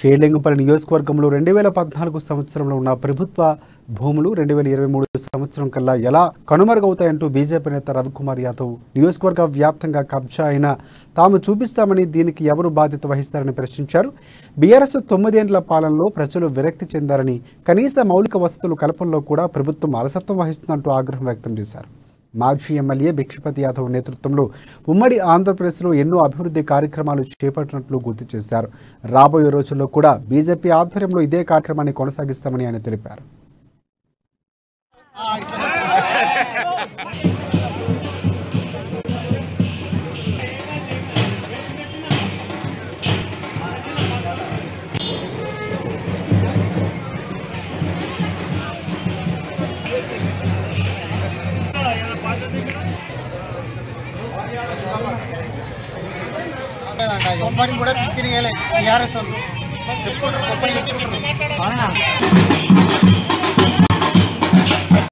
షేర్లింగంపల్లి నియోజకవర్గంలో 2014 సంవత్సరంలో ఉన్న ప్రభుత్వ భూములు 2023 సంవత్సరం కల్లా ఎలా కనుమరుగవుతాయంటూ బీజేపీ నేత రవికుమార్ యాదవ్ నియోజకవర్గ వ్యాప్తంగా కబ్జా అయినా తాము చూపిస్తామని దీనికి ఎవరు బాధ్యత వహిస్తారని ప్రశ్నించారు. బీఆర్ఎస్ 9 ఏళ్ల పాలనలో ప్రజలు విరక్తి చెందారని, కనీస మౌలిక వసతులు కల్పనలో కూడా ప్రభుత్వం అలసత్వం వహిస్తుందంటూ ఆగ్రహం వ్యక్తం చేశారు. మాజీ ఎమ్మెల్యే భిక్షపతి యాదవ్ నేతృత్వంలో ఉమ్మడి ఆంధ్రప్రదేశ్లో ఎన్నో అభివృద్ధి కార్యక్రమాలు చేపట్టినట్లు గుర్తు చేశారు. రాబోయే రోజుల్లో కూడా బీజేపీ ఆధ్వర్యంలో ఇదే కార్యక్రమాన్ని కొనసాగిస్తామని ఆయన తెలిపారు. ఎవ్వరికి కూడా పిచ్చిన టీఆర్ఎస్ వాళ్ళు చెప్పుకుంటారు.